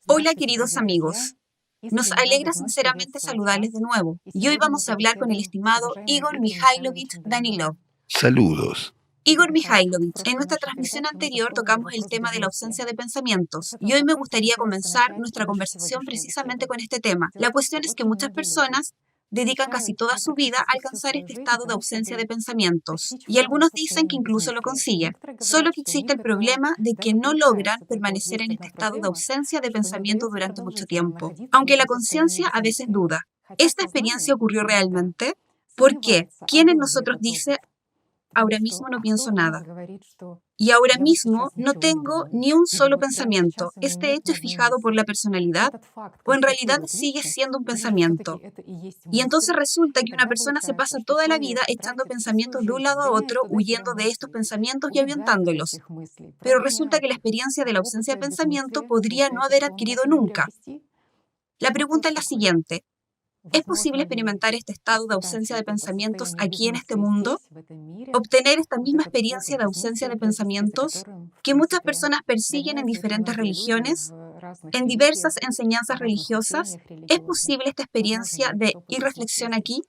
Hola queridos amigos, nos alegra sinceramente saludarles de nuevo y hoy vamos a hablar con el estimado Igor Mikhailovich Danilov. Saludos. Igor Mikhailovich, en nuestra transmisión anterior tocamos el tema de la ausencia de pensamientos y hoy me gustaría comenzar nuestra conversación precisamente con este tema. La cuestión es que muchas personas dedican casi toda su vida a alcanzar este estado de ausencia de pensamientos y algunos dicen que incluso lo consiguen, solo que existe el problema de que no logran permanecer en este estado de ausencia de pensamiento durante mucho tiempo, aunque la conciencia a veces duda. ¿Esta experiencia ocurrió realmente? ¿Por qué? ¿Quién en nosotros dice ahora mismo no pienso nada? Y ahora mismo no tengo ni un solo pensamiento. ¿Este hecho es fijado por la personalidad o en realidad sigue siendo un pensamiento? Y entonces resulta que una persona se pasa toda la vida echando pensamientos de un lado a otro, huyendo de estos pensamientos y ahuyentándolos. Pero resulta que la experiencia de la ausencia de pensamiento podría no haber adquirido nunca. La pregunta es la siguiente. ¿Es posible experimentar este estado de ausencia de pensamientos aquí en este mundo? ¿Obtener esta misma experiencia de ausencia de pensamientos que muchas personas persiguen en diferentes religiones, en diversas enseñanzas religiosas? ¿Es posible esta experiencia de irreflexión aquí?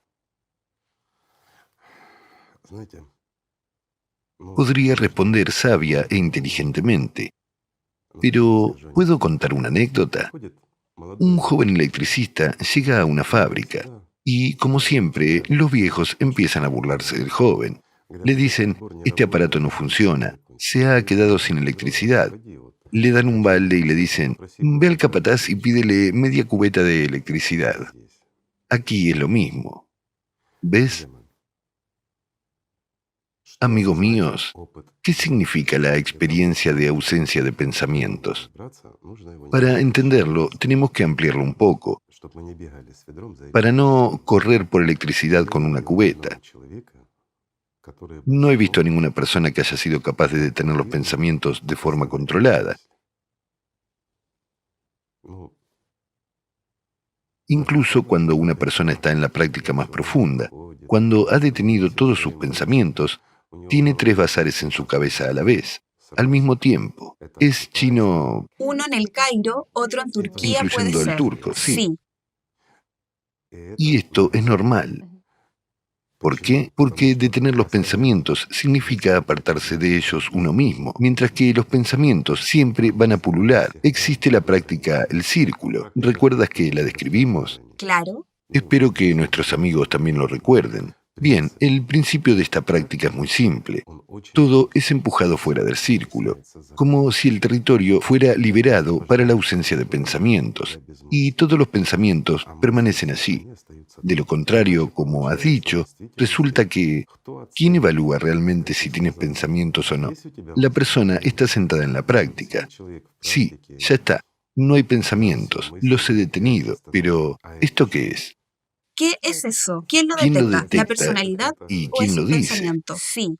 Podría responder sabia e inteligentemente, pero ¿puedo contar una anécdota? Un joven electricista llega a una fábrica y, como siempre, los viejos empiezan a burlarse del joven. Le dicen, este aparato no funciona, se ha quedado sin electricidad. Le dan un balde y le dicen, ve al capataz y pídele media cubeta de electricidad. Aquí es lo mismo. ¿Ves? Amigos míos, ¿qué significa la experiencia de ausencia de pensamientos? Para entenderlo, tenemos que ampliarlo un poco, para no correr por electricidad con una cubeta. No he visto a ninguna persona que haya sido capaz de detener los pensamientos de forma controlada. Incluso cuando una persona está en la práctica más profunda, cuando ha detenido todos sus pensamientos, tiene 3 bazares en su cabeza a la vez, al mismo tiempo. Es chino, Uno en el Cairo, otro en Turquía puede incluyendo el ser. turco, sí. Sí. Y esto es normal. ¿Por qué? Porque detener los pensamientos significa apartarse de ellos uno mismo, mientras que los pensamientos siempre van a pulular. Existe la práctica el círculo. ¿Recuerdas que la describimos? Claro. Espero que nuestros amigos también lo recuerden. Bien, el principio de esta práctica es muy simple. Todo es empujado fuera del círculo, como si el territorio fuera liberado para la ausencia de pensamientos, y todos los pensamientos permanecen allí. De lo contrario, como has dicho, resulta que ¿quién evalúa realmente si tienes pensamientos o no? La persona está sentada en la práctica. Sí, ya está. No hay pensamientos, los he detenido, pero ¿esto qué es? ¿Qué es eso? ¿Quién lo ¿Quién lo detecta? ¿La detecta personalidad y o quién es lo un dice? pensamiento? Sí.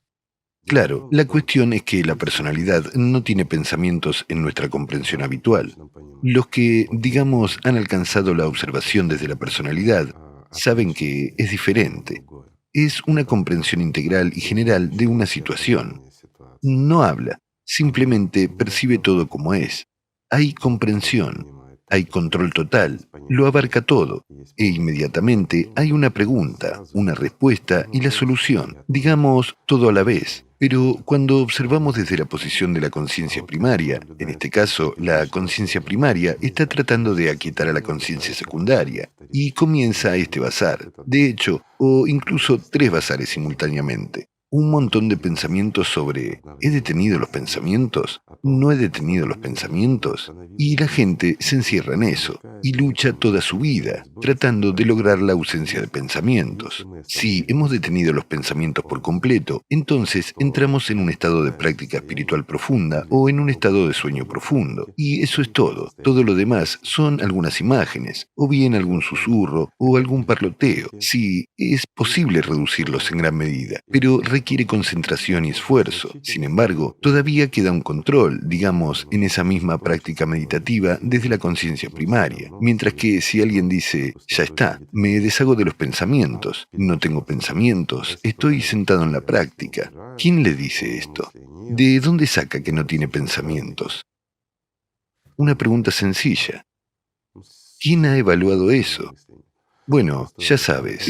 Claro, la cuestión es que la personalidad no tiene pensamientos en nuestra comprensión habitual. Los que, digamos, han alcanzado la observación desde la personalidad saben que es diferente. Es una comprensión integral y general de una situación. No habla, simplemente percibe todo como es. Hay comprensión, hay control total, lo abarca todo, e inmediatamente hay una pregunta, una respuesta y la solución, digamos todo a la vez. Pero cuando observamos desde la posición de la conciencia primaria, en este caso, la conciencia primaria está tratando de aquietar a la conciencia secundaria, y comienza este bazar, de hecho, o incluso 3 bazares simultáneamente. Un montón de pensamientos sobre ¿he detenido los pensamientos? ¿No he detenido los pensamientos? Y la gente se encierra en eso y lucha toda su vida tratando de lograr la ausencia de pensamientos. Si hemos detenido los pensamientos por completo, entonces entramos en un estado de práctica espiritual profunda o en un estado de sueño profundo. Y eso es todo. Todo lo demás son algunas imágenes, o bien algún susurro o algún parloteo. Sí, es posible reducirlos en gran medida, pero requiere concentración y esfuerzo. Sin embargo, todavía queda un control, digamos, en esa misma práctica meditativa desde la conciencia primaria. Mientras que si alguien dice, ya está, me deshago de los pensamientos, no tengo pensamientos, estoy sentado en la práctica. ¿Quién le dice esto? ¿De dónde saca que no tiene pensamientos? Una pregunta sencilla. ¿Quién ha evaluado eso? Bueno, ya sabes,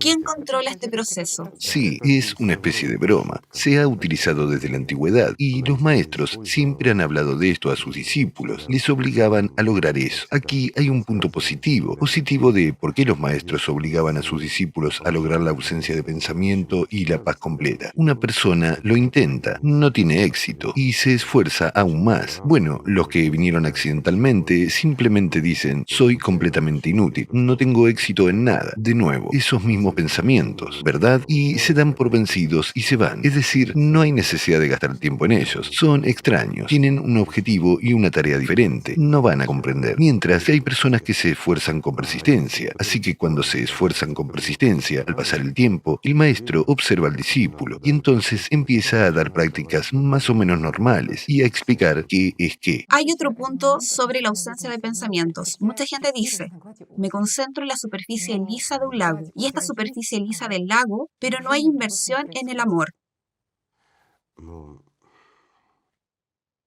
¿Quién controla este proceso? Sí, es una especie de broma. Se ha utilizado desde la antigüedad y los maestros siempre han hablado de esto a sus discípulos. Les obligaban a lograr eso. Aquí hay un punto positivo. Positivo de por qué los maestros obligaban a sus discípulos a lograr la ausencia de pensamiento y la paz completa. Una persona lo intenta, no tiene éxito y se esfuerza aún más. Bueno, los que vinieron accidentalmente simplemente dicen, soy completamente inútil, no tengo éxito en nada. De nuevo, esos mismos pensamientos, ¿verdad? Y se dan por vencidos y se van. Es decir, no hay necesidad de gastar tiempo en ellos. Son extraños, tienen un objetivo y una tarea diferente. No van a comprender. Mientras que hay personas que se esfuerzan con persistencia. Así que cuando se esfuerzan con persistencia, al pasar el tiempo, el maestro observa al discípulo y entonces empieza a dar prácticas más o menos normales y a explicar qué es qué. Hay otro punto sobre la ausencia de pensamientos. Mucha gente dice, me concentro en la superficie lisa de un lago y esta superficie lisa del lago, pero no hay inversión en el amor.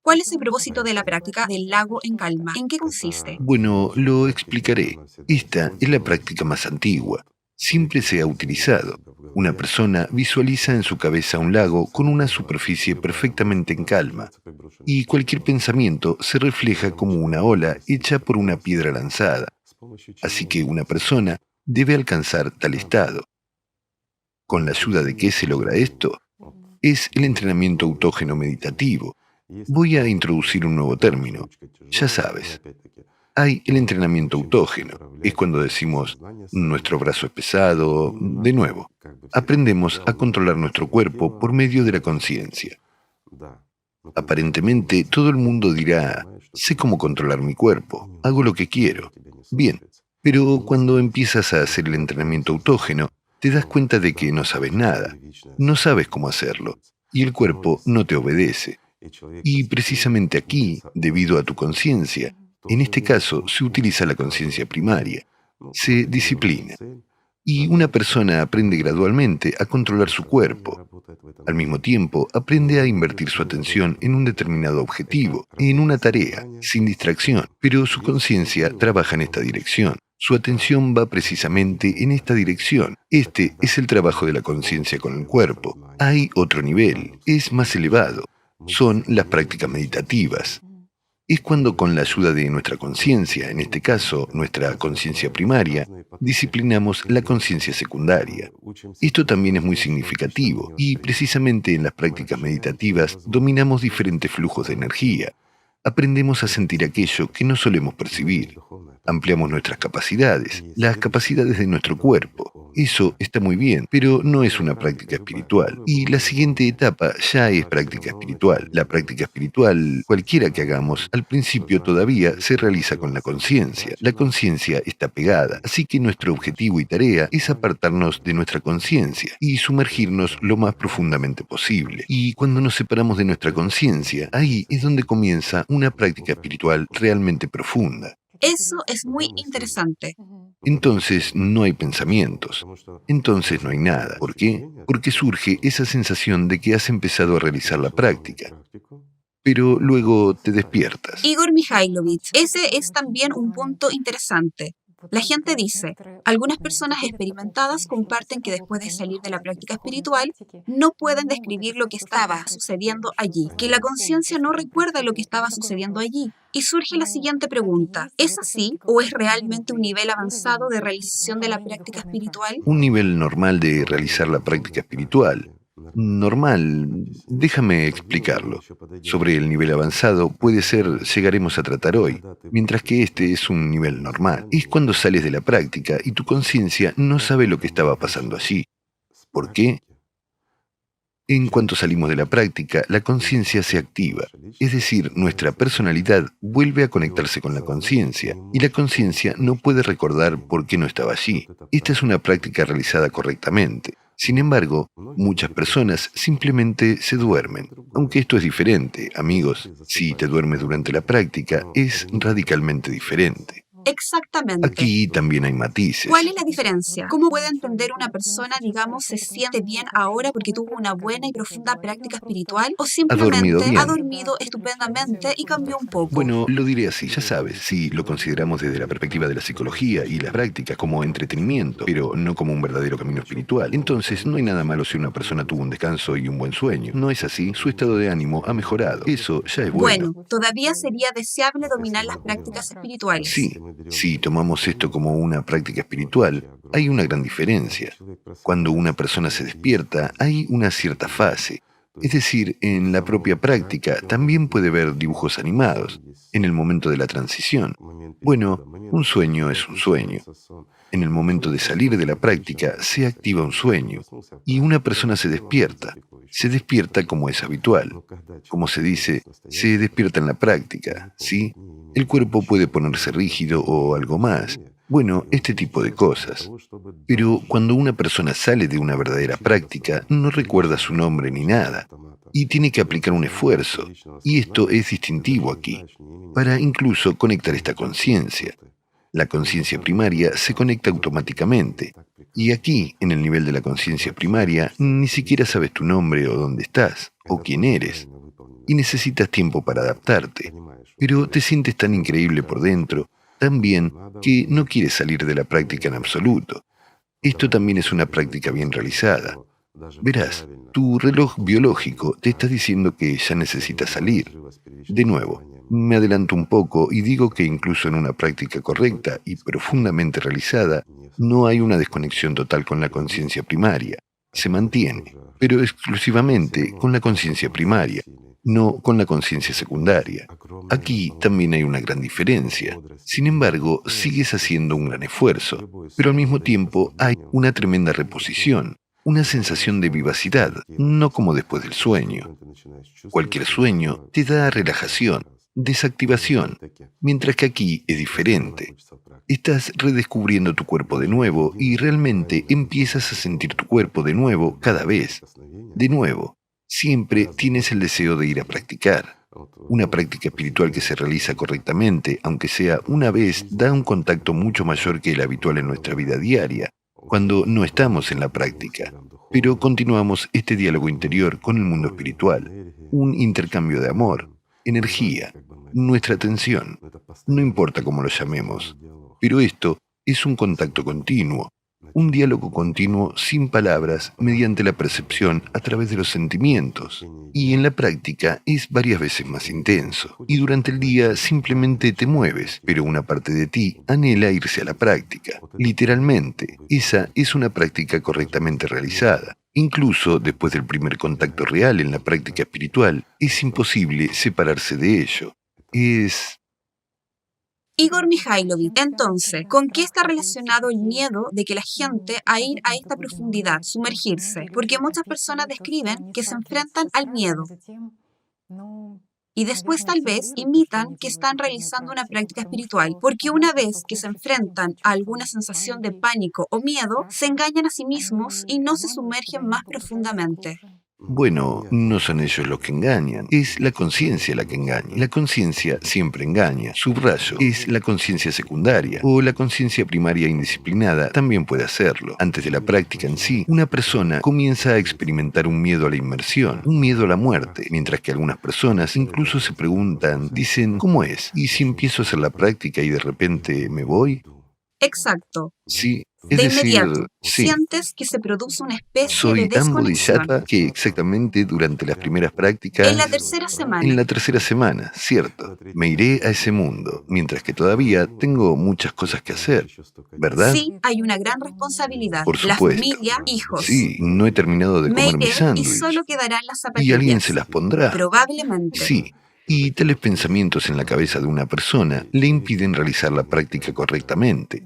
¿Cuál es el propósito de la práctica del lago en calma? ¿En qué consiste? Bueno, lo explicaré. Esta es la práctica más antigua. Siempre se ha utilizado. Una persona visualiza en su cabeza un lago con una superficie perfectamente en calma, y cualquier pensamiento se refleja como una ola hecha por una piedra lanzada. Así que una persona debe alcanzar tal estado. ¿Con la ayuda de qué se logra esto? Es el entrenamiento autógeno meditativo. Voy a introducir un nuevo término. Ya sabes, hay el entrenamiento autógeno. Es cuando decimos, nuestro brazo es pesado. De nuevo, aprendemos a controlar nuestro cuerpo por medio de la conciencia. Aparentemente, todo el mundo dirá, sé cómo controlar mi cuerpo, hago lo que quiero. Bien, pero cuando empiezas a hacer el entrenamiento autógeno, te das cuenta de que no sabes nada, no sabes cómo hacerlo, y el cuerpo no te obedece. Y precisamente aquí, debido a tu conciencia, en este caso se utiliza la conciencia primaria, se disciplina. Y una persona aprende gradualmente a controlar su cuerpo. Al mismo tiempo, aprende a invertir su atención en un determinado objetivo, en una tarea, sin distracción, pero su conciencia trabaja en esta dirección. Su atención va precisamente en esta dirección. Este es el trabajo de la conciencia con el cuerpo. Hay otro nivel, es más elevado. Son las prácticas meditativas. Es cuando con la ayuda de nuestra conciencia, en este caso nuestra conciencia primaria, disciplinamos la conciencia secundaria. Esto también es muy significativo y precisamente en las prácticas meditativas dominamos diferentes flujos de energía. Aprendemos a sentir aquello que no solemos percibir. Ampliamos nuestras capacidades, las capacidades de nuestro cuerpo. Eso está muy bien, pero no es una práctica espiritual. Y la siguiente etapa ya es práctica espiritual. La práctica espiritual, cualquiera que hagamos, al principio todavía se realiza con la conciencia. La conciencia está pegada, así que nuestro objetivo y tarea es apartarnos de nuestra conciencia y sumergirnos lo más profundamente posible. Y cuando nos separamos de nuestra conciencia, ahí es donde comienza una práctica espiritual realmente profunda. Eso es muy interesante. Entonces no hay pensamientos. Entonces no hay nada. ¿Por qué? Porque surge esa sensación de que has empezado a realizar la práctica, pero luego te despiertas. Igor Mikhailovich, ese es también un punto interesante. La gente dice, algunas personas experimentadas comparten que después de salir de la práctica espiritual, no pueden describir lo que estaba sucediendo allí, que la conciencia no recuerda lo que estaba sucediendo allí. Y surge la siguiente pregunta, ¿es así o es realmente un nivel avanzado de realización de la práctica espiritual? Un nivel normal de realizar la práctica espiritual. Normal, déjame explicarlo. Sobre el nivel avanzado puede ser, llegaremos a tratar hoy, mientras que este es un nivel normal. Es cuando sales de la práctica y tu conciencia no sabe lo que estaba pasando allí. ¿Por qué? En cuanto salimos de la práctica, la conciencia se activa, es decir, nuestra personalidad vuelve a conectarse con la conciencia, y la conciencia no puede recordar por qué no estaba allí. Esta es una práctica realizada correctamente. Sin embargo, muchas personas simplemente se duermen. Aunque esto es diferente, amigos, si te duermes durante la práctica, es radicalmente diferente. Exactamente. Aquí también hay matices. ¿Cuál es la diferencia? ¿Cómo puede entender una persona, digamos, se siente bien ahora porque tuvo una buena y profunda práctica espiritual o ¿Ha dormido simplemente ha bien? dormido estupendamente y cambió un poco? Bueno, lo diré así, ya sabes, si lo consideramos desde la perspectiva de la psicología y las prácticas como entretenimiento, pero no como un verdadero camino espiritual, entonces no hay nada malo si una persona tuvo un descanso y un buen sueño. No es así, su estado de ánimo ha mejorado. Eso ya es bueno. Bueno, todavía sería deseable dominar las prácticas espirituales. Sí, si tomamos esto como una práctica espiritual, hay una gran diferencia. Cuando una persona se despierta, hay una cierta fase. Es decir, en la propia práctica también puede ver dibujos animados, en el momento de la transición. Bueno, un sueño es un sueño. En el momento de salir de la práctica se activa un sueño y una persona se despierta. Se despierta como es habitual. Como se dice, se despierta en la práctica, ¿sí? El cuerpo puede ponerse rígido o algo más. Bueno, este tipo de cosas. Pero cuando una persona sale de una verdadera práctica, no recuerda su nombre ni nada, y tiene que aplicar un esfuerzo, y esto es distintivo aquí, para incluso conectar esta conciencia. La conciencia primaria se conecta automáticamente, y aquí, en el nivel de la conciencia primaria, ni siquiera sabes tu nombre o dónde estás, o quién eres, y necesitas tiempo para adaptarte, pero te sientes tan increíble por dentro, tan bien, que no quieres salir de la práctica en absoluto. Esto también es una práctica bien realizada. Verás, tu reloj biológico te está diciendo que ya necesitas salir. De nuevo, me adelanto un poco y digo que incluso en una práctica correcta y profundamente realizada, no hay una desconexión total con la conciencia primaria. Se mantiene, pero exclusivamente con la conciencia primaria, no con la conciencia secundaria. Aquí también hay una gran diferencia. Sin embargo, sigues haciendo un gran esfuerzo, pero al mismo tiempo hay una tremenda reposición, una sensación de vivacidad, no como después del sueño. Cualquier sueño te da relajación, desactivación, mientras que aquí es diferente. Estás redescubriendo tu cuerpo de nuevo y realmente empiezas a sentir tu cuerpo de nuevo cada vez. De nuevo, siempre tienes el deseo de ir a practicar. Una práctica espiritual que se realiza correctamente, aunque sea una vez, da un contacto mucho mayor que el habitual en nuestra vida diaria, cuando no estamos en la práctica, pero continuamos este diálogo interior con el mundo espiritual, un intercambio de amor, energía, nuestra atención, no importa cómo lo llamemos, pero esto es un contacto continuo, un diálogo continuo sin palabras mediante la percepción a través de los sentimientos. Y en la práctica es varias veces más intenso. Y durante el día simplemente te mueves, pero una parte de ti anhela irse a la práctica. Literalmente, esa es una práctica correctamente realizada. Incluso después del primer contacto real en la práctica espiritual, es imposible separarse de ello. Es... Igor Mikhailovich, entonces, ¿con qué está relacionado el miedo de que la gente a ir a esta profundidad, sumergirse? Porque muchas personas describen que se enfrentan al miedo y después tal vez imitan que están realizando una práctica espiritual, porque una vez que se enfrentan a alguna sensación de pánico o miedo, se engañan a sí mismos y no se sumergen más profundamente. Bueno, no son ellos los que engañan, es la conciencia la que engaña. La conciencia siempre engaña. Subrayo, es la conciencia secundaria o la conciencia primaria indisciplinada también puede hacerlo. Antes de la práctica en sí, una persona comienza a experimentar un miedo a la inmersión, un miedo a la muerte, mientras que algunas personas incluso se preguntan, dicen, ¿cómo es? ¿Y si empiezo a hacer la práctica y de repente me voy? Exacto. Sí, es De decir, inmediato, sí. sientes que se produce una especie de Soy tan desconexión. bodhisattva que exactamente durante las primeras En prácticas, la tercera en semana, la tercera semana, cierto, me iré a ese mundo, mientras que todavía tengo muchas cosas que hacer, ¿verdad? sí hay una gran responsabilidad. Por La supuesto. familia, hijos. Sí, no he terminado de Me comer mi iré y sándwich. solo quedarán las ¿Y alguien se zapatillas. las pondrá? Probablemente. Sí. Y tales pensamientos en la cabeza de una persona le impiden realizar la práctica correctamente.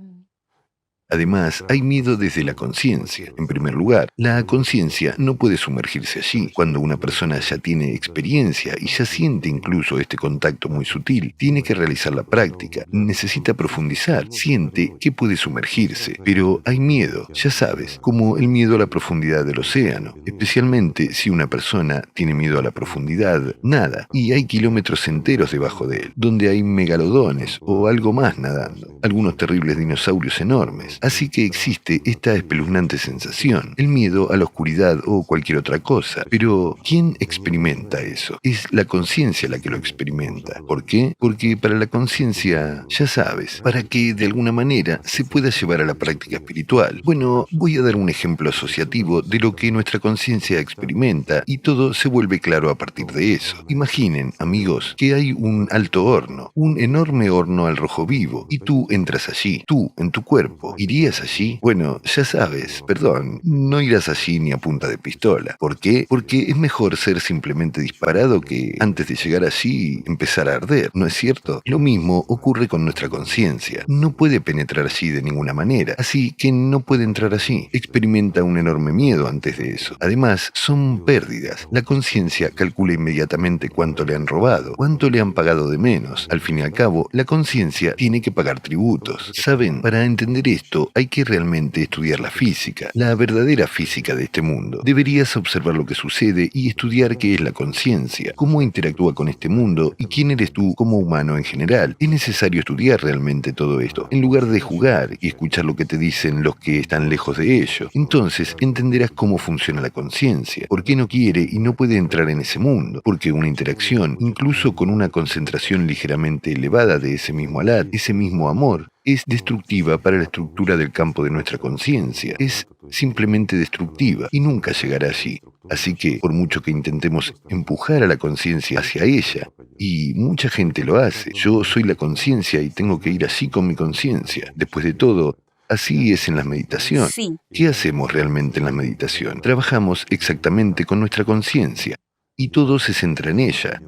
Además, hay miedo desde la conciencia. En primer lugar, la conciencia no puede sumergirse allí. Cuando una persona ya tiene experiencia y ya siente incluso este contacto muy sutil, tiene que realizar la práctica, necesita profundizar, siente que puede sumergirse. Pero hay miedo, ya sabes, como el miedo a la profundidad del océano. Especialmente si una persona tiene miedo a la profundidad, nada, y hay kilómetros enteros debajo de él, donde hay megalodones o algo más nadando, algunos terribles dinosaurios enormes. Así que existe esta espeluznante sensación, el miedo a la oscuridad o cualquier otra cosa. Pero, ¿quién experimenta eso? Es la conciencia la que lo experimenta. ¿Por qué? Porque para la conciencia, ya sabes, para que de alguna manera se pueda llevar a la práctica espiritual. Bueno, voy a dar un ejemplo asociativo de lo que nuestra conciencia experimenta y todo se vuelve claro a partir de eso. Imaginen, amigos, que hay un alto horno, un enorme horno al rojo vivo, y tú entras allí, tú, en tu cuerpo. ¿Irías allí? Bueno, ya sabes, perdón, no irás allí ni a punta de pistola. ¿Por qué? Porque es mejor ser simplemente disparado que antes de llegar allí empezar a arder, ¿no es cierto? Lo mismo ocurre con nuestra conciencia. No puede penetrar allí de ninguna manera, así que no puede entrar allí. Experimenta un enorme miedo antes de eso. Además, son pérdidas. La conciencia calcula inmediatamente cuánto le han robado, cuánto le han pagado de menos. Al fin y al cabo, la conciencia tiene que pagar tributos. ¿Saben? Para entender esto, hay que realmente estudiar la física, la verdadera física de este mundo. Deberías observar lo que sucede y estudiar qué es la conciencia, cómo interactúa con este mundo y quién eres tú como humano en general. Es necesario estudiar realmente todo esto, en lugar de jugar y escuchar lo que te dicen los que están lejos de ello. Entonces entenderás cómo funciona la conciencia, por qué no quiere y no puede entrar en ese mundo, porque una interacción, incluso con una concentración ligeramente elevada de ese mismo alat, ese mismo amor, es destructiva para la estructura del campo de nuestra conciencia. Es simplemente destructiva y nunca llegará allí. Así que, por mucho que intentemos empujar a la conciencia hacia ella, y mucha gente lo hace, yo soy la conciencia y tengo que ir así con mi conciencia. Después de todo, así es en la meditación. Sí. ¿Qué hacemos realmente en la meditación? Trabajamos exactamente con nuestra conciencia y todo se centra en ella,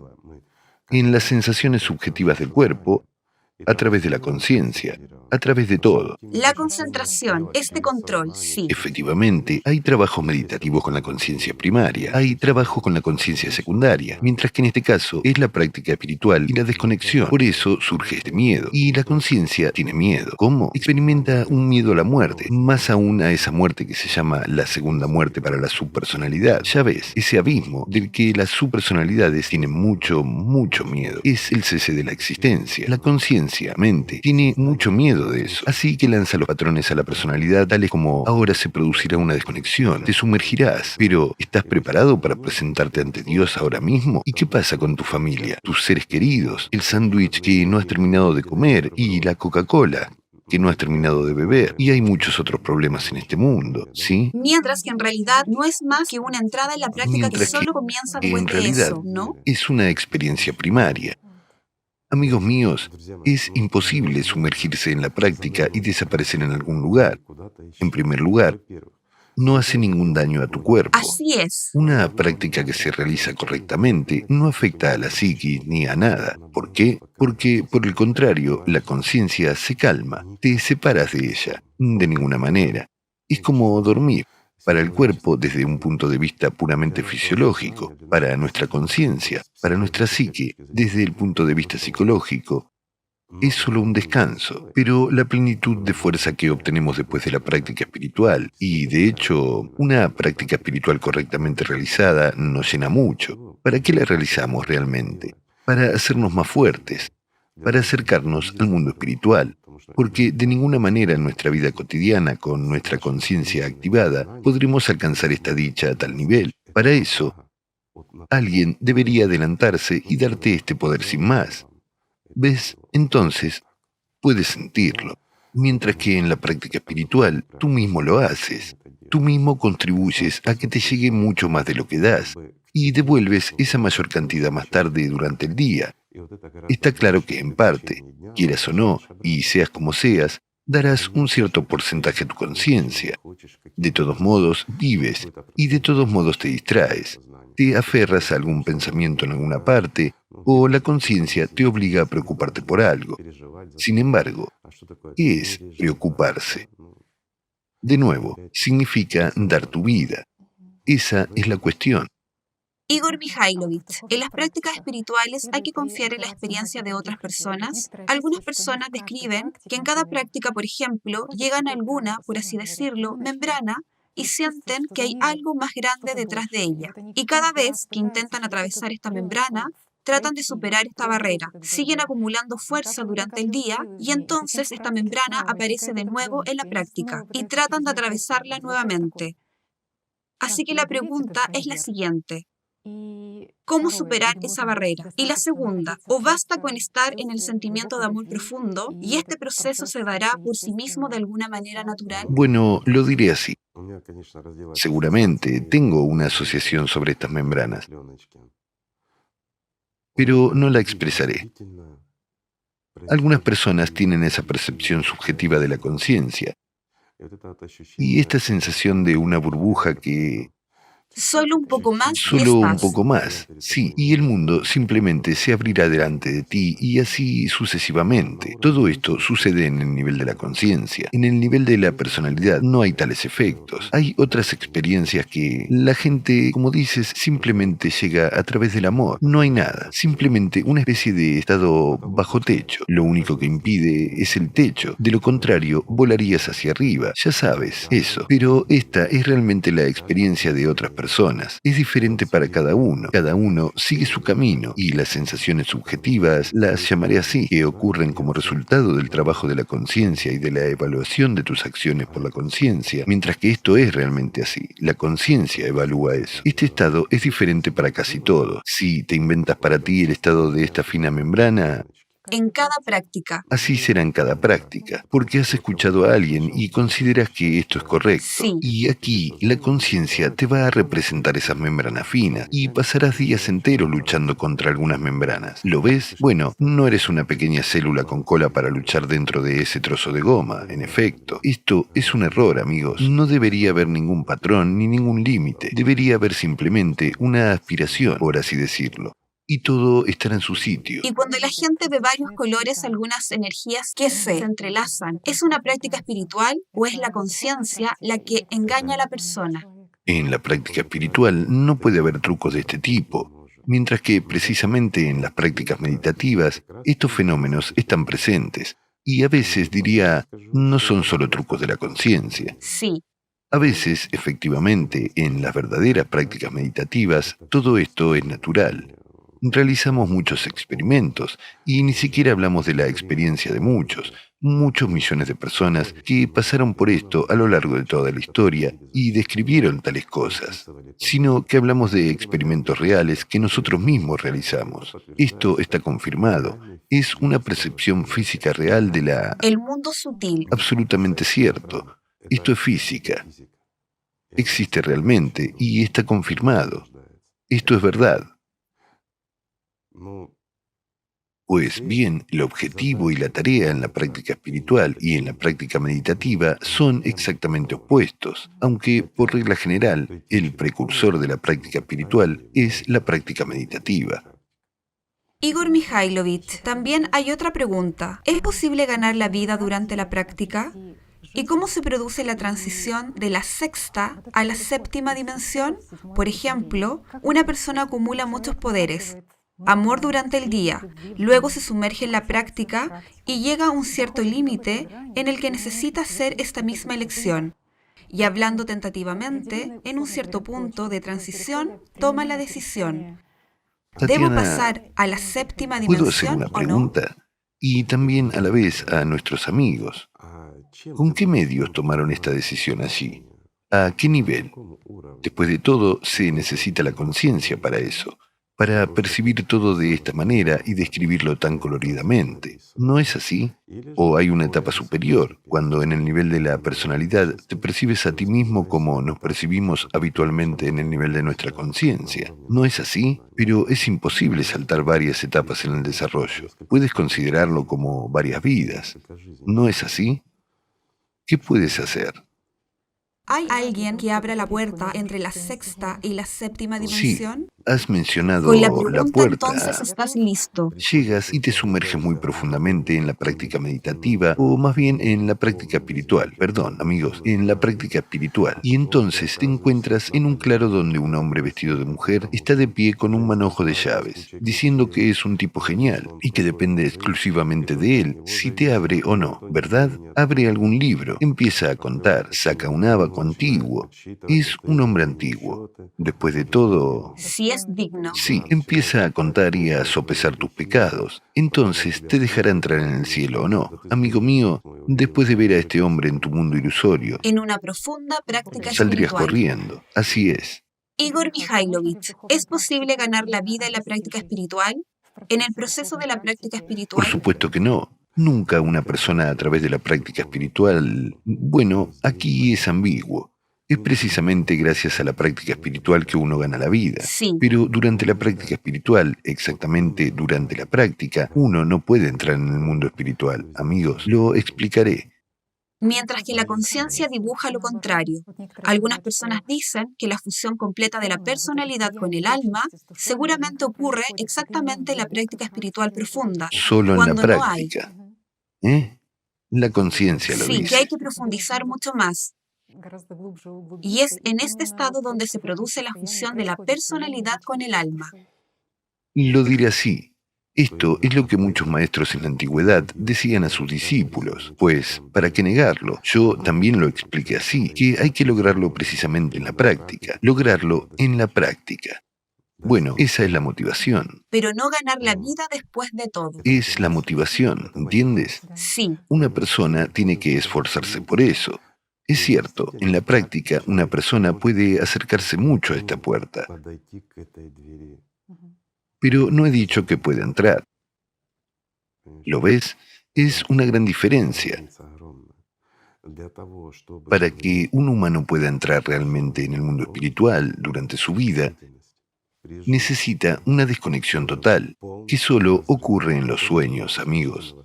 en las sensaciones subjetivas del cuerpo, a través de la conciencia, a través de todo. La concentración, este control, sí. Efectivamente, hay trabajos meditativos con la conciencia primaria, hay trabajo con la conciencia secundaria, mientras que en este caso es la práctica espiritual y la desconexión. Por eso surge este miedo. Y la conciencia tiene miedo. ¿Cómo? Experimenta un miedo a la muerte, más aún a esa muerte que se llama la segunda muerte para la subpersonalidad. Ya ves, ese abismo del que las subpersonalidades tienen mucho, mucho miedo. Es el cese de la existencia. La conciencia, mente, tiene mucho miedo de eso. Así que lanza los patrones a la personalidad tales como: ahora se producirá una desconexión, te sumergirás, pero ¿estás preparado para presentarte ante Dios ahora mismo? ¿Y qué pasa con tu familia, tus seres queridos, el sándwich que no has terminado de comer y la Coca-Cola que no has terminado de beber? Y hay muchos otros problemas en este mundo, ¿sí? Mientras que en realidad no es más que una entrada en la práctica que Mientras que solo comienza después en de realidad eso, ¿no? es una experiencia primaria. Amigos míos, es imposible sumergirse en la práctica y desaparecer en algún lugar. En primer lugar, no hace ningún daño a tu cuerpo. Así es. Una práctica que se realiza correctamente no afecta a la psiquis ni a nada. ¿Por qué? Porque, por el contrario, la conciencia se calma, te separas de ella, de ninguna manera. Es como dormir. Para el cuerpo, desde un punto de vista puramente fisiológico, para nuestra conciencia, para nuestra psique, desde el punto de vista psicológico, es solo un descanso, pero la plenitud de fuerza que obtenemos después de la práctica espiritual, y de hecho, una práctica espiritual correctamente realizada nos llena mucho. ¿Para qué la realizamos realmente? Para hacernos más fuertes, para acercarnos al mundo espiritual, porque de ninguna manera en nuestra vida cotidiana, con nuestra conciencia activada, podremos alcanzar esta dicha a tal nivel. Para eso, alguien debería adelantarse y darte este poder sin más. ¿Ves? Entonces, puedes sentirlo. Mientras que en la práctica espiritual, tú mismo lo haces. Tú mismo contribuyes a que te llegue mucho más de lo que das y devuelves esa mayor cantidad más tarde durante el día. Está claro que en parte, quieras o no, y seas como seas, darás un cierto porcentaje a tu conciencia. De todos modos, vives y de todos modos te distraes. Te aferras a algún pensamiento en alguna parte o la conciencia te obliga a preocuparte por algo. Sin embargo, ¿qué es preocuparse? De nuevo, significa dar tu vida. Esa es la cuestión. Igor Mikhailovich, en las prácticas espirituales hay que confiar en la experiencia de otras personas. Algunas personas describen que en cada práctica, por ejemplo, llegan a alguna, por así decirlo, membrana y sienten que hay algo más grande detrás de ella. Y cada vez que intentan atravesar esta membrana, tratan de superar esta barrera, siguen acumulando fuerza durante el día y entonces esta membrana aparece de nuevo en la práctica y tratan de atravesarla nuevamente. Así que la pregunta es la siguiente. ¿Cómo superar esa barrera? Y la segunda, o basta con estar en el sentimiento de amor profundo y este proceso se dará por sí mismo de alguna manera natural. Bueno, lo diré así. Seguramente tengo una asociación sobre estas membranas, pero no la expresaré. Algunas personas tienen esa percepción subjetiva de la conciencia y esta sensación de una burbuja que Solo un poco más y solo un estás. poco más, sí, y el mundo simplemente se abrirá delante de ti y así sucesivamente. Todo esto sucede en el nivel de la conciencia. En el nivel de la personalidad no hay tales efectos. Hay otras experiencias que la gente, como dices, simplemente llega a través del amor. No hay nada, simplemente una especie de estado bajo techo. Lo único que impide es el techo. De lo contrario, volarías hacia arriba. Ya sabes, eso. Pero esta es realmente la experiencia de otras personas. Es diferente para cada uno. Cada uno sigue su camino y las sensaciones subjetivas, las llamaré así, que ocurren como resultado del trabajo de la conciencia y de la evaluación de tus acciones por la conciencia, mientras que esto es realmente así. La conciencia evalúa eso. Este estado es diferente para casi todo. Si te inventas para ti el estado de esta fina membrana, En cada práctica. así será en cada práctica, porque has escuchado a alguien y consideras que esto es correcto. Sí. Y aquí la conciencia te va a representar esas membranas finas y pasarás días enteros luchando contra algunas membranas. ¿Lo ves? Bueno, no eres una pequeña célula con cola para luchar dentro de ese trozo de goma, en efecto. Esto es un error, amigos. No debería haber ningún patrón ni ningún límite. Debería haber simplemente una aspiración, por así decirlo. Y todo estará en su sitio. Y cuando la gente ve varios colores, algunas energías que se entrelazan, ¿es una práctica espiritual o es la conciencia la que engaña a la persona? En la práctica espiritual no puede haber trucos de este tipo, mientras que precisamente en las prácticas meditativas estos fenómenos están presentes y a veces diría no son solo trucos de la conciencia. Sí. A veces, efectivamente, en las verdaderas prácticas meditativas todo esto es natural. Realizamos muchos experimentos y ni siquiera hablamos de la experiencia de muchos millones de personas que pasaron por esto a lo largo de toda la historia y describieron tales cosas, sino que hablamos de experimentos reales que nosotros mismos realizamos. Esto está confirmado. Es una percepción física real de la... El mundo sutil. Absolutamente cierto. Esto es física. Existe realmente y está confirmado. Esto es verdad. Pues bien, el objetivo y la tarea en la práctica espiritual y en la práctica meditativa son exactamente opuestos, aunque por regla general el precursor de la práctica espiritual es la práctica meditativa. Igor Mikhailovich, también hay otra pregunta. ¿Es posible ganar la vida durante la práctica? ¿Y cómo se produce la transición de la sexta a la séptima dimensión? Por ejemplo, una persona acumula muchos poderes, amor durante el día, luego se sumerge en la práctica y llega a un cierto límite en el que necesita hacer esta misma elección. Y hablando tentativamente, en un cierto punto de transición, toma la decisión. ¿Debo Tatiana, pasar a la séptima ¿puedo hacer dimensión una o no? pregunta? Y también a la vez a nuestros amigos. ¿Con qué medios tomaron esta decisión allí? ¿A qué nivel? Después de todo, se necesita la conciencia para eso, para percibir todo de esta manera y describirlo tan coloridamente. ¿No es así? ¿O hay una etapa superior, cuando en el nivel de la personalidad te percibes a ti mismo como nos percibimos habitualmente en el nivel de nuestra conciencia? ¿No es así? Pero es imposible saltar varias etapas en el desarrollo. Puedes considerarlo como varias vidas. ¿No es así? ¿Qué puedes hacer? ¿Hay alguien que abra la puerta entre la sexta y la séptima Sí, dimensión? has Con la mencionado la pregunta entonces puerta. estás listo. Llegas y te sumerges muy profundamente en la práctica meditativa, o más bien en la práctica espiritual. Perdón, amigos, en la práctica espiritual. Y entonces te encuentras en un claro donde un hombre vestido de mujer está de pie con un manojo de llaves, diciendo que es un tipo genial y que depende exclusivamente de él si te abre o no, ¿verdad? Abre algún libro, empieza a contar, saca un ábaco antiguo. Es un hombre antiguo. Después de todo, Si es digno. sí, empieza a contar y a sopesar tus pecados. Entonces te dejará entrar en el cielo o no. Amigo mío, después de ver a este hombre en tu mundo ilusorio, En una profunda práctica saldrías espiritual. corriendo. Así es. Igor Mikhailovich, ¿es posible ganar la vida en la práctica espiritual? En el proceso de la práctica Por espiritual, supuesto que no. Nunca una persona a través de la práctica espiritual... Bueno, aquí es ambiguo. Es precisamente gracias a la práctica espiritual que uno gana la vida. sí. Pero durante la práctica espiritual, exactamente durante la práctica, uno no puede entrar en el mundo espiritual. Amigos, lo explicaré. Mientras que la conciencia dibuja lo contrario. Algunas personas dicen que la fusión completa de la personalidad con el alma seguramente ocurre exactamente en la práctica espiritual profunda, Solo en la cuando no hay. práctica. ¿Eh? La conciencia lo Sí, que hay dice. que profundizar mucho más. Y es en este estado donde se produce la fusión de la personalidad con el alma. Lo diré así. Esto es lo que muchos maestros en la antigüedad decían a sus discípulos, pues, ¿para qué negarlo? Yo también lo expliqué así, que hay que lograrlo precisamente en la práctica, lograrlo en la práctica. Bueno, esa es la motivación, Pero no ganar la vida después de todo. es la motivación, ¿entiendes? Sí, Una persona tiene que esforzarse por eso. Es cierto, en la práctica una persona puede acercarse mucho a esta puerta, pero no he dicho que pueda entrar. ¿Lo ves? Es una gran diferencia. Para que un humano pueda entrar realmente en el mundo espiritual durante su vida, necesita una desconexión total, que solo ocurre en los sueños, amigos.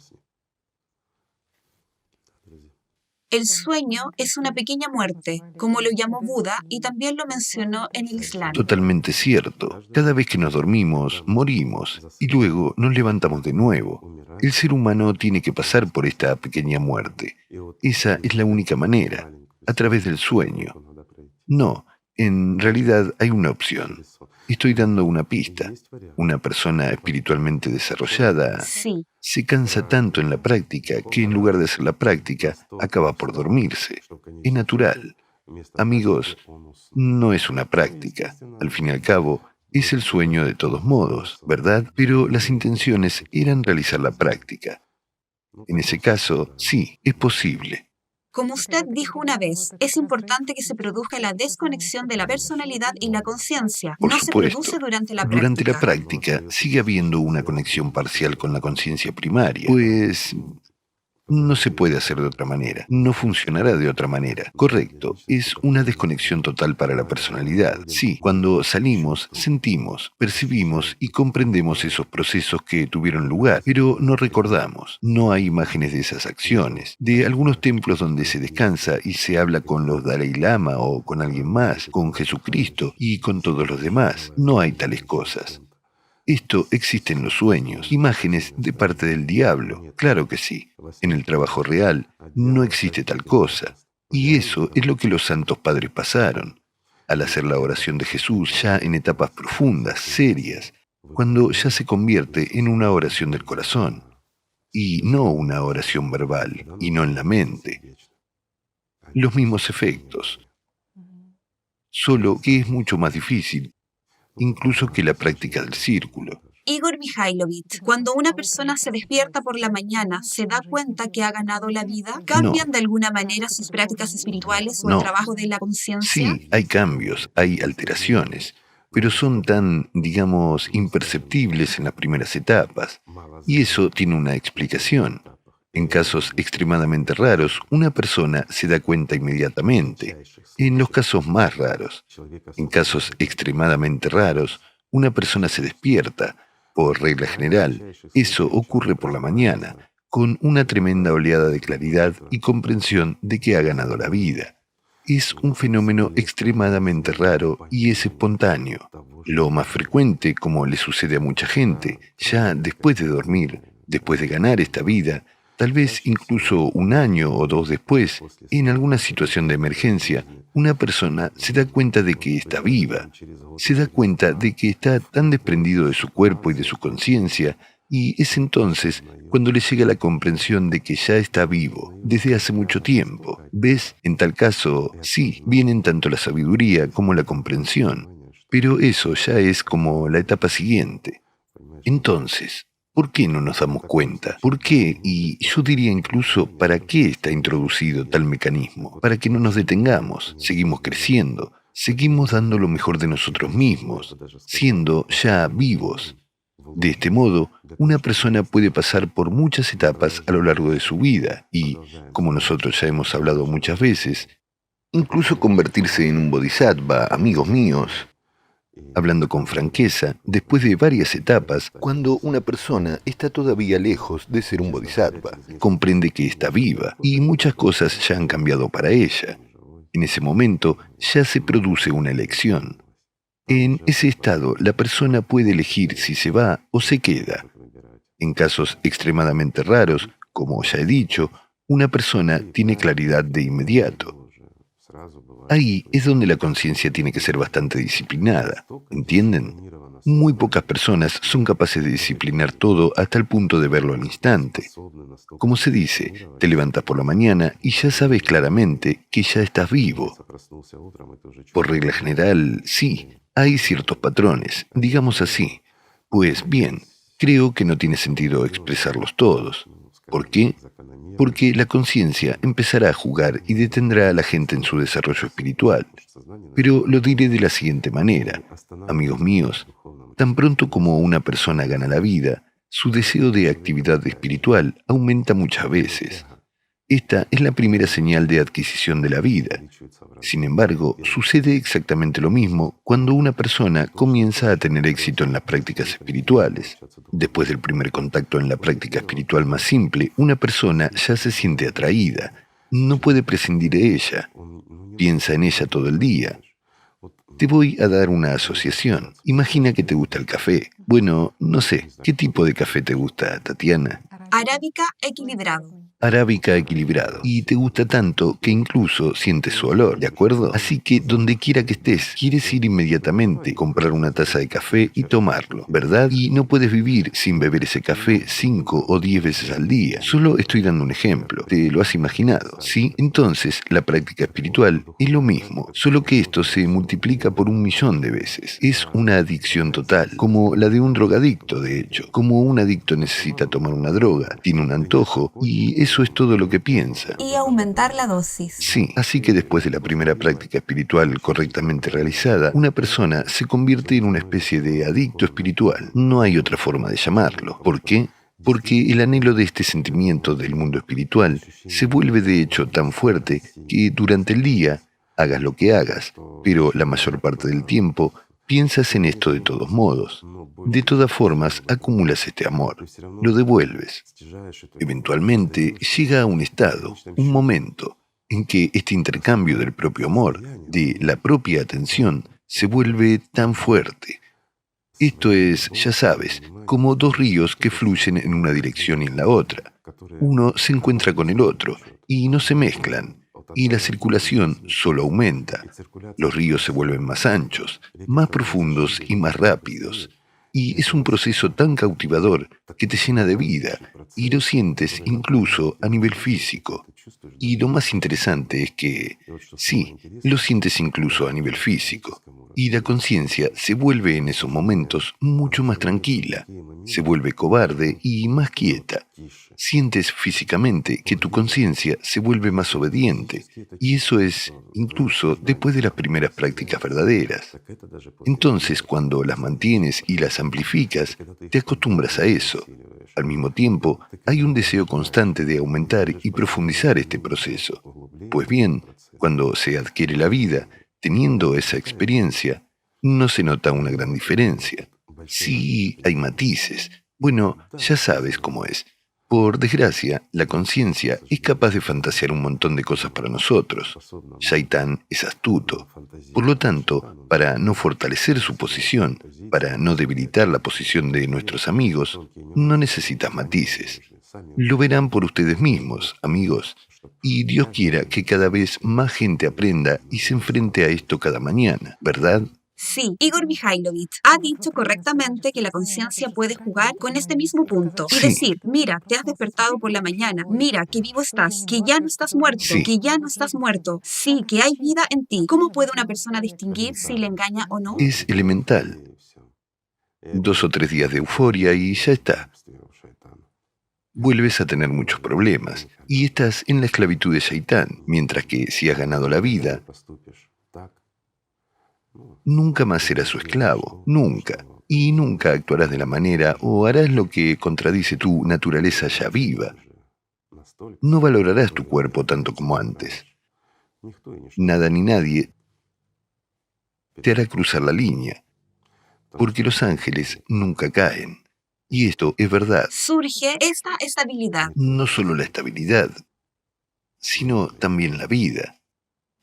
el sueño es una pequeña muerte, como lo llamó Buda y también lo mencionó en el Islam. Totalmente cierto. Cada vez que nos dormimos, morimos y luego nos levantamos de nuevo. El ser humano tiene que pasar por esta pequeña muerte. Esa es la única manera, a través del sueño. No, en realidad hay una opción. Estoy dando una pista. Una persona espiritualmente desarrollada Sí, se cansa tanto en la práctica que en lugar de hacer la práctica acaba por dormirse. Es natural. Amigos, no es una práctica. Al fin y al cabo, es el sueño de todos modos, ¿verdad? Pero las intenciones eran realizar la práctica. En ese caso, sí, es posible. como usted dijo una vez, es importante que se produzca la desconexión de la personalidad y la conciencia. Por No se produce supuesto, durante la durante la práctica. práctica sigue habiendo una conexión parcial con la conciencia primaria, pues no se puede hacer de otra manera, no funcionará de otra manera. Correcto, es una desconexión total para la personalidad. Sí, cuando salimos, sentimos, percibimos y comprendemos esos procesos que tuvieron lugar, pero no recordamos. No hay imágenes de esas acciones, de algunos templos donde se descansa y se habla con los Dalai Lama o con alguien más, con Jesucristo y con todos los demás. No hay tales cosas. Esto existe en los sueños, imágenes de parte del diablo, claro que sí. En el trabajo real no existe tal cosa. Y eso es lo que los santos padres pasaron, al hacer la oración de Jesús ya en etapas profundas, serias, cuando ya se convierte en una oración del corazón, y no una oración verbal, y no en la mente. Los mismos efectos, solo que es mucho más difícil, incluso que la práctica del círculo. Igor Mikhailovich, cuando una persona se despierta por la mañana, ¿se da cuenta que ha ganado la vida? ¿Cambian de alguna manera sus prácticas espirituales o el No. trabajo de la conciencia? Sí, hay cambios, hay alteraciones, pero son tan, digamos, imperceptibles en las primeras etapas. Y eso tiene una explicación. En casos extremadamente raros, una persona se da cuenta inmediatamente. En los casos más raros, en casos extremadamente raros, una persona se despierta. Por regla general, eso ocurre por la mañana, con una tremenda oleada de claridad y comprensión de que ha ganado la vida. Es un fenómeno extremadamente raro y es espontáneo. Lo más frecuente, como le sucede a mucha gente, ya después de dormir, después de ganar esta vida, tal vez incluso un año o dos después, en alguna situación de emergencia, una persona se da cuenta de que está viva, se da cuenta de que está tan desprendido de su cuerpo y de su conciencia, y es entonces cuando le llega la comprensión de que ya está vivo desde hace mucho tiempo. ¿Ves? En tal caso, sí, vienen tanto la sabiduría como la comprensión, pero eso ya es como la etapa siguiente. Entonces, ¿por qué no nos damos cuenta? ¿Por qué? Y yo diría incluso, ¿para qué está introducido tal mecanismo? Para que no nos detengamos, seguimos creciendo, seguimos dando lo mejor de nosotros mismos, siendo ya vivos. De este modo, una persona puede pasar por muchas etapas a lo largo de su vida y, como nosotros ya hemos hablado muchas veces, incluso convertirse en un bodhisattva, amigos míos. Hablando con franqueza, después de varias etapas, cuando una persona está todavía lejos de ser un bodhisattva, comprende que está viva y muchas cosas ya han cambiado para ella. En ese momento ya se produce una elección. En ese estado, la persona puede elegir si se va o se queda. En casos extremadamente raros, como ya he dicho, una persona tiene claridad de inmediato. Ahí es donde la conciencia tiene que ser bastante disciplinada, ¿entienden? Muy pocas personas son capaces de disciplinar todo hasta el punto de verlo al instante. Como se dice, te levantas por la mañana y ya sabes claramente que ya estás vivo. Por regla general, sí, hay ciertos patrones, digamos así. Pues bien, creo que no tiene sentido expresarlos todos. ¿Por qué? Porque la conciencia empezará a jugar y detendrá a la gente en su desarrollo espiritual. Pero lo diré de la siguiente manera. Amigos míos, tan pronto como una persona gana la vida, su deseo de actividad espiritual aumenta muchas veces. Esta es la primera señal de adquisición de la vida. Sin embargo, sucede exactamente lo mismo cuando una persona comienza a tener éxito en las prácticas espirituales. Después del primer contacto en la práctica espiritual más simple, una persona ya se siente atraída. No puede prescindir de ella. Piensa en ella todo el día. Te voy a dar una asociación. Imagina que te gusta el café. Bueno, no sé, ¿qué tipo de café te gusta, Tatiana? Arábica equilibrado. Arábica equilibrado. Y te gusta tanto que incluso sientes su olor, ¿de acuerdo? Así que donde quiera que estés, quieres ir inmediatamente, comprar una taza de café y tomarlo, ¿verdad? Y no puedes vivir sin beber ese café 5 o 10 veces al día. Solo estoy dando un ejemplo. ¿Te lo has imaginado? ¿Sí? Entonces, la práctica espiritual es lo mismo, solo que esto se multiplica por 1.000.000 de veces. Es una adicción total, como la de un drogadicto, de hecho. Como un adicto necesita tomar una droga, tiene un antojo y eso es todo lo que piensa. Y aumentar la dosis. Sí, así que después de la primera práctica espiritual correctamente realizada, una persona se convierte en una especie de adicto espiritual. No hay otra forma de llamarlo. ¿Por qué? Porque el anhelo de este sentimiento del mundo espiritual se vuelve de hecho tan fuerte que durante el día, hagas lo que hagas, pero la mayor parte del tiempo, piensas en esto de todos modos. De todas formas, acumulas este amor, lo devuelves. Eventualmente llega a un estado, un momento, en que este intercambio del propio amor, de la propia atención, se vuelve tan fuerte. Esto es, ya sabes, como dos ríos que fluyen en una dirección y en la otra. Uno se encuentra con el otro y no se mezclan, y la circulación solo aumenta. Los ríos se vuelven más anchos, más profundos y más rápidos. Y es un proceso tan cautivador que te llena de vida y lo sientes incluso a nivel físico. Y lo más interesante es que, sí, lo sientes incluso a nivel físico. Y la conciencia se vuelve en esos momentos mucho más tranquila, se vuelve cobarde y más quieta. Sientes físicamente que tu conciencia se vuelve más obediente, y eso es incluso después de las primeras prácticas verdaderas. Entonces, cuando las mantienes y las amplificas, te acostumbras a eso. Al mismo tiempo, hay un deseo constante de aumentar y profundizar este proceso. Pues bien, cuando se adquiere la vida, teniendo esa experiencia, no se nota una gran diferencia. Sí, hay matices. Bueno, ya sabes cómo es. Por desgracia, la conciencia es capaz de fantasear un montón de cosas para nosotros. Shaitán es astuto. Por lo tanto, para no fortalecer su posición, para no debilitar la posición de nuestros amigos, no necesitas matices. Lo verán por ustedes mismos, amigos. Y Dios quiera que cada vez más gente aprenda y se enfrente a esto cada mañana, ¿verdad? Sí, Igor Mikhailovich ha dicho correctamente que la conciencia puede jugar con este mismo punto y Sí, decir, mira, te has despertado por la mañana, mira, que vivo estás, que ya no estás muerto, sí. que ya no estás muerto, sí, que hay vida en ti. ¿Cómo puede una persona distinguir si le engaña o no? Es elemental. 2 o 3 días de euforia y ya está. Vuelves a tener muchos problemas y estás en la esclavitud de Shaitán, mientras que si has ganado la vida, nunca más serás su esclavo, nunca. Y nunca actuarás de la manera o harás lo que contradice tu naturaleza ya viva. No valorarás tu cuerpo tanto como antes. Nada ni nadie te hará cruzar la línea, porque los ángeles nunca caen. Y esto es verdad. Surge esta estabilidad. No solo la estabilidad, sino también la vida.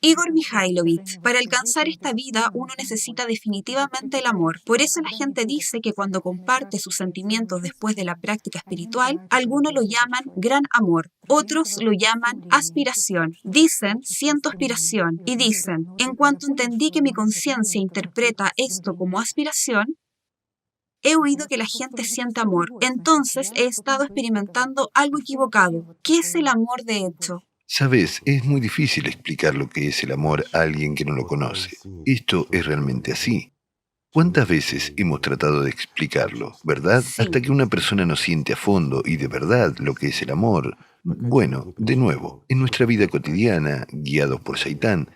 Igor Mikhailovich, para alcanzar esta vida uno necesita definitivamente el amor. Por eso la gente dice que cuando comparte sus sentimientos después de la práctica espiritual, algunos lo llaman gran amor, otros lo llaman aspiración. Dicen, siento aspiración, y dicen, en cuanto entendí que mi conciencia interpreta esto como aspiración, he oído que la gente siente amor. Entonces he estado experimentando algo equivocado. ¿Qué es el amor de hecho? Sabes, es muy difícil explicar lo que es el amor a alguien que no lo conoce. Esto es realmente así. ¿Cuántas veces hemos tratado de explicarlo, verdad? Sí. Hasta que una persona no siente a fondo y de verdad lo que es el amor. Bueno, de nuevo, en nuestra vida cotidiana, guiados por Shaitán,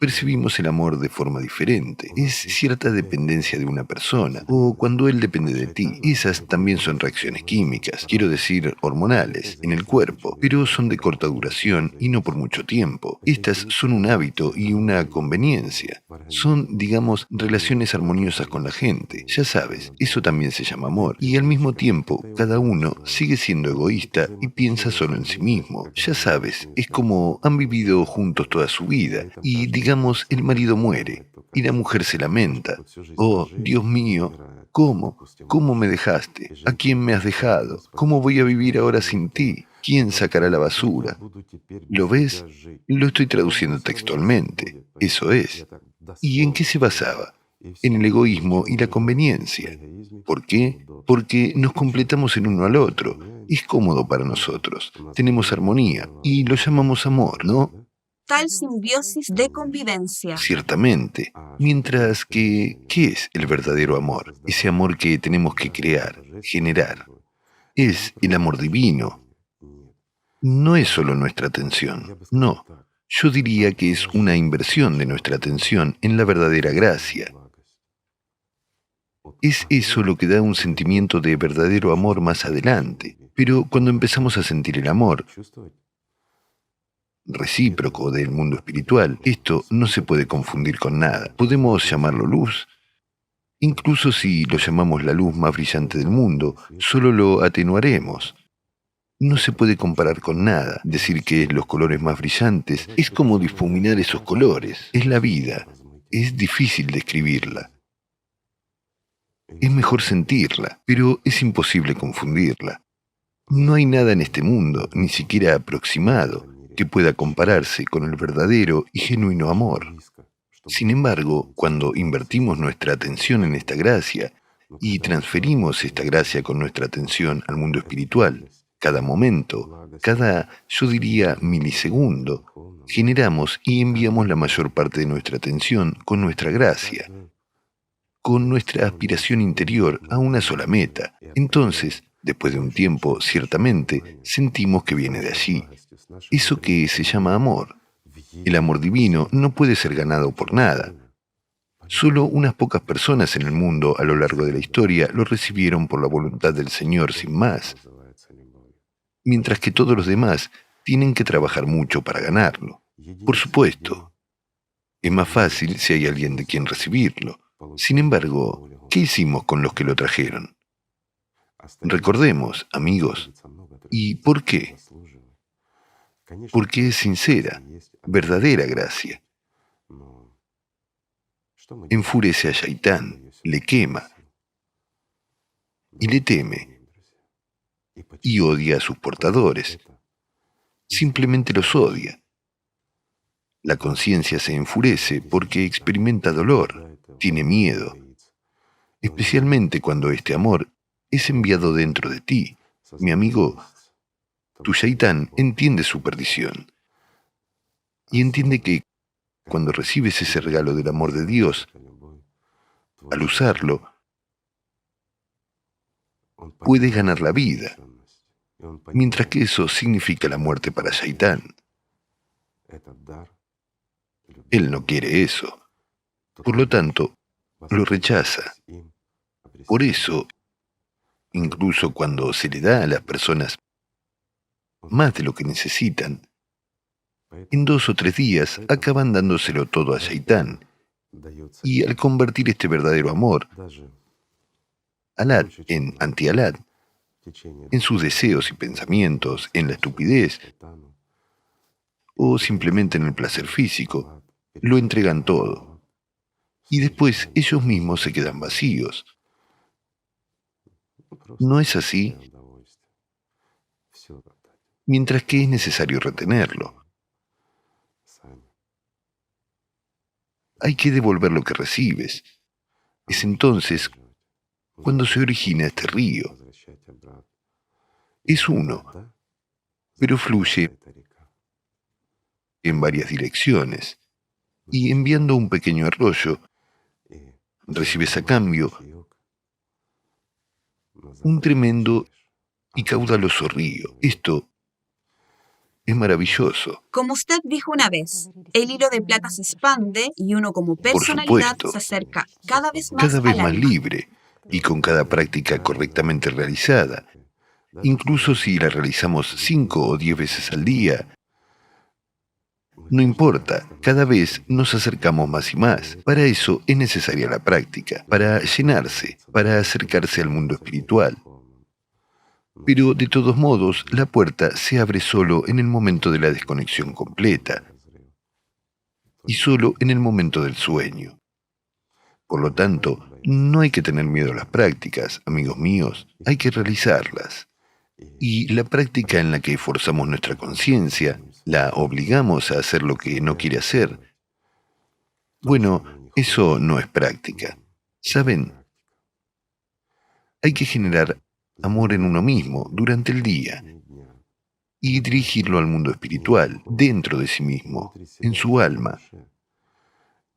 percibimos el amor de forma diferente. Es cierta dependencia de una persona, o cuando él depende de ti. Esas también son reacciones químicas, quiero decir hormonales, en el cuerpo, pero son de corta duración y no por mucho tiempo. Estas son un hábito y una conveniencia. Son, digamos, relaciones armoniosas con la gente. Ya sabes, eso también se llama amor. Y al mismo tiempo, cada uno sigue siendo egoísta y piensa solo en sí mismo. Ya sabes, es como han vivido juntos toda su vida y, digamos, el marido muere y la mujer se lamenta. Oh, Dios mío, ¿cómo? ¿Cómo me dejaste? ¿A quién me has dejado? ¿Cómo voy a vivir ahora sin ti? ¿Quién sacará la basura? ¿Lo ves? Lo estoy traduciendo textualmente. Eso es. ¿Y en qué se basaba? En el egoísmo y la conveniencia. ¿Por qué? Porque nos completamos el uno al otro. Es cómodo para nosotros. Tenemos armonía y lo llamamos amor, ¿no? Tal simbiosis de convivencia. Ciertamente. Mientras que, ¿qué es el verdadero amor? Ese amor que tenemos que crear, generar. Es el amor divino. No es solo nuestra atención, no. Yo diría que es una inversión de nuestra atención en la verdadera gracia. Es eso lo que da un sentimiento de verdadero amor más adelante. Pero cuando empezamos a sentir el amor recíproco del mundo espiritual, esto no se puede confundir con nada. Podemos llamarlo luz. Incluso si lo llamamos la luz más brillante del mundo, solo lo atenuaremos. No se puede comparar con nada. Decir que es los colores más brillantes es como difuminar esos colores. Es la vida. Es difícil describirla. Es mejor sentirla, pero es imposible confundirla. No hay nada en este mundo, ni siquiera aproximado, que pueda compararse con el verdadero y genuino amor. Sin embargo, cuando invertimos nuestra atención en esta gracia y transferimos esta gracia con nuestra atención al mundo espiritual, cada momento, cada, yo diría, milisegundo, generamos y enviamos la mayor parte de nuestra atención con nuestra gracia, con nuestra aspiración interior a una sola meta. Entonces, después de un tiempo, ciertamente, sentimos que viene de allí. Eso que se llama amor. El amor divino no puede ser ganado por nada. Solo unas pocas personas en el mundo a lo largo de la historia lo recibieron por la voluntad del Señor sin más, mientras que todos los demás tienen que trabajar mucho para ganarlo. Por supuesto, es más fácil si hay alguien de quien recibirlo. Sin embargo, ¿qué hicimos con los que lo trajeron? Recordemos, amigos, ¿y por qué? Porque es sincera, verdadera gracia. Enfurece a Shaitán, le quema y le teme y odia a sus portadores. Simplemente los odia. La conciencia se enfurece porque experimenta dolor, tiene miedo, especialmente cuando este amor es enviado dentro de ti. Mi amigo, tu Shaitán entiende su perdición y entiende que cuando recibes ese regalo del amor de Dios, al usarlo, puedes ganar la vida, mientras que eso significa la muerte para Shaitán. Él no quiere eso. Por lo tanto, lo rechaza. Por eso, incluso cuando se le da a las personas más de lo que necesitan, en 2 o 3 días acaban dándoselo todo a Shaitán. Y al convertir este verdadero amor, Alad en anti-Alad, en sus deseos y pensamientos, en la estupidez o simplemente en el placer físico, lo entregan todo. Y después ellos mismos se quedan vacíos. ¿No es así? Mientras que es necesario retenerlo. Hay que devolver lo que recibes. Es entonces cuando se origina este río. Es uno, pero fluye en varias direcciones. Y enviando un pequeño arroyo, recibes a cambio un tremendo y caudaloso río. Esto es maravilloso. Como usted dijo una vez, el hilo de plata se expande y uno como Por personalidad supuesto, se acerca cada vez más cada vez al más alma. libre y con cada práctica correctamente realizada. Incluso si la realizamos 5 o 10 veces al día, no importa, cada vez nos acercamos más y más. Para eso es necesaria la práctica, para llenarse, para acercarse al mundo espiritual. Pero de todos modos, la puerta se abre solo en el momento de la desconexión completa y solo en el momento del sueño. Por lo tanto, no hay que tener miedo a las prácticas, amigos míos, hay que realizarlas. Y la práctica en la que forzamos nuestra conciencia, la obligamos a hacer lo que no quiere hacer, bueno, eso no es práctica. ¿Saben? Hay que generar amor en uno mismo durante el día y dirigirlo al mundo espiritual, dentro de sí mismo, en su alma,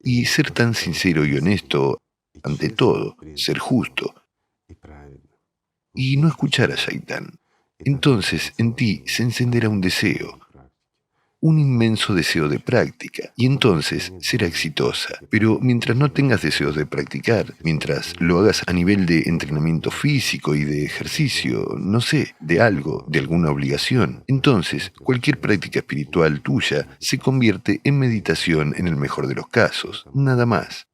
y ser tan sincero y honesto ante todo, ser justo, y no escuchar a Shaitán. Entonces en ti se encenderá un deseo, un inmenso deseo de práctica, y entonces será exitosa. Pero mientras no tengas deseos de practicar, mientras lo hagas a nivel de entrenamiento físico y de ejercicio, no sé, de algo, de alguna obligación, entonces cualquier práctica espiritual tuya se convierte en meditación en el mejor de los casos, nada más.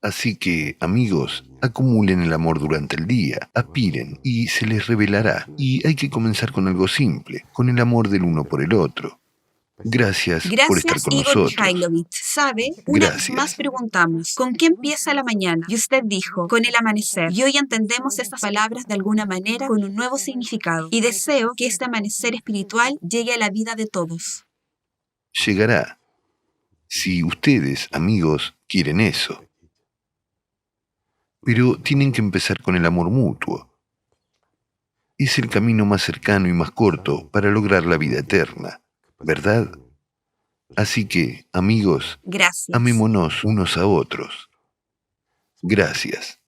Así que, amigos, acumulen el amor durante el día, aspiren y se les revelará. Y hay que comenzar con algo simple, con el amor del uno por el otro. Gracias por estar Gracias, con Igor nosotros. Mikhailovich. Sabe, una vez más Gracias. preguntamos, ¿con qué empieza la mañana? Y usted dijo, con el amanecer. Y hoy entendemos estas palabras de alguna manera con un nuevo significado. Y deseo que este amanecer espiritual llegue a la vida de todos. Llegará, si ustedes, amigos, quieren eso. Pero tienen que empezar con el amor mutuo. Es el camino más cercano y más corto para lograr la vida eterna, ¿verdad? Así que, amigos, Gracias. amémonos unos a otros. Gracias.